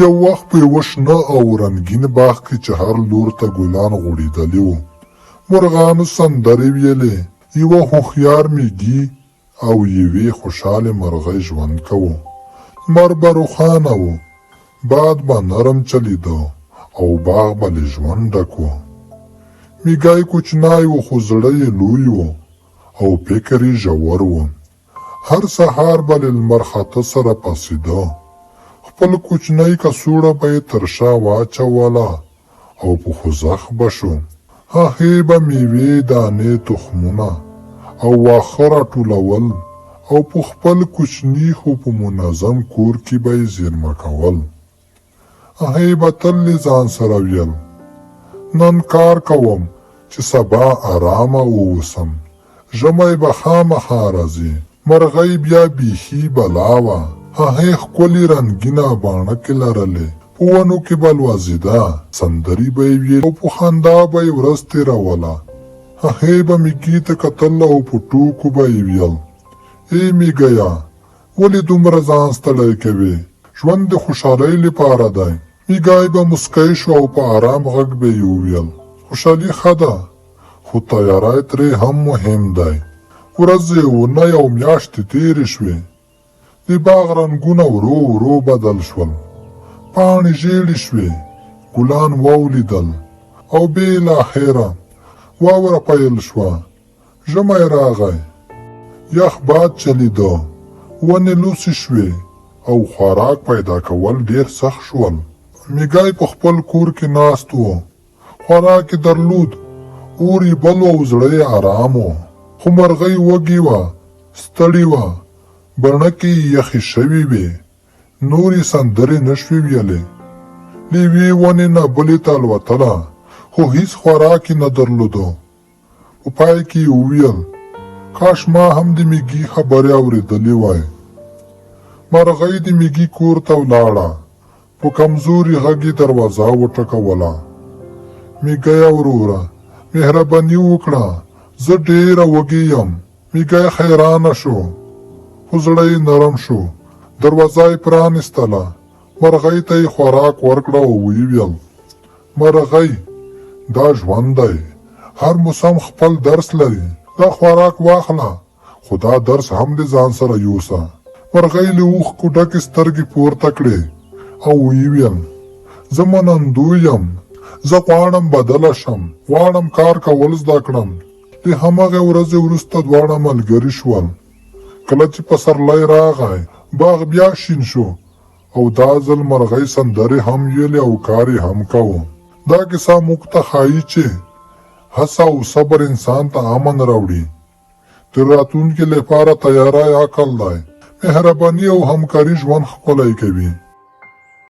یو وخت په یوه شنه او رنګین باغ کې چې هر لور ته ګلان غوړېدلي وو. مرغانو سندرې ویلې، یوه هوښیار مېږي او یوې خوشحالې مرغۍ ژوند کوو. لمر به روښانه و، باد به نرم چلیده او باغ به له ژوند ډک و. مېږی کوچنی و خو زړه یې لوی و او فکر یې ژور و. هر سهار به له لمر خاته سره پاڅېده، خپل کوچنی کڅوړه به یې تر شا واچوله او په خوځښ به شو. هغې به مېوې، دانې، تخمونه او واښه راټولول او په خپل کوچني خو په منظم کور کې به یې زېرمه کول. هغې به تل له ځان سره ویل، نن کار کوم چې سبا آرامه واوسم، ژمی به خامخا راځي. مرغۍ بیا بیخي بلا وه. هغې ښکلې رنګینه باڼکې لرلې، په ونو کې به لوځېده، سندرې به یې ویلې او په خندا به یې ورځ تېروله. هغې به مېږي ته کتل او په ټوکو به یې ویل، ای مېږیه، ولې دومره ځان ستړی کوې؟ ژوند د خوشحالۍ لپاره دی. مېږی به مسکی شو او په آرام غږ به یې وویل، خوشحالي ښه ده، خو تیاری ترې هم مهم دی. ورځې، اونۍ او میاشتې تېرې شوې. د باغ رنګونه ورو ورو بدل شول. پاڼې ژېړې شوې، ګلان واولیدل او بالاخره واوره پیل شوه. ژمی راغی، یخ باد چلیده، ونې لوڅې شوې او خوراک پیدا کول ډېر سخت شول. مېږی په خپل کور کې ناست و، خوراک یې درلود، اور یې بل و او زړه یې آرام و. خو مرغۍ وږې وه، ستړې وه، بڼکې یې یخې شوې وې، نورې سندرې نه شوې ویلی. له یوې ونې نه بلې ته الوتله، خو هیڅ خوراک یې نه درلوده. په پای کې یې وویل، کاش ما هم د مېږي خبرې اورېدلې وای. مرغۍ د مېږي کور ته ولاړه، په کمزوري غږ یې دروازه وټکوله. مېږیه وروره، مهرباني وکړه، زه ډېره وږې یم. مېږی حیرانه شو، خو زړه یې نرم شو. دروازه یې پرانیستله، مرغۍ ته یې خوراک ورکړه او ویې ویل، مرغۍ، دا ژوند دی، هر موسم خپل درس لري. دا خوراک واخله، خو دا درس هم د ځان سره یوسه. مرغۍ له اوښکو ډکې سترګې پورته کړې او ویې ویل، زه منندوی یم، زه غواړم بدله شم، غواړم کار کول زده کړم. د همغې ورځې وروسته دواړه ملګري شول. کله چې پسرلی راغی، باغ بیا شین شو او دا ځل مرغۍ سندرې هم ویلې او کار یې هم کوه. دا کیسه موږ ته ښایي چې هڅه او صبر انسان ته امن راوړي. د راتلونکي لپاره تیاری عقل دی. مهرباني او همکاري ژوند ښکلی کوي.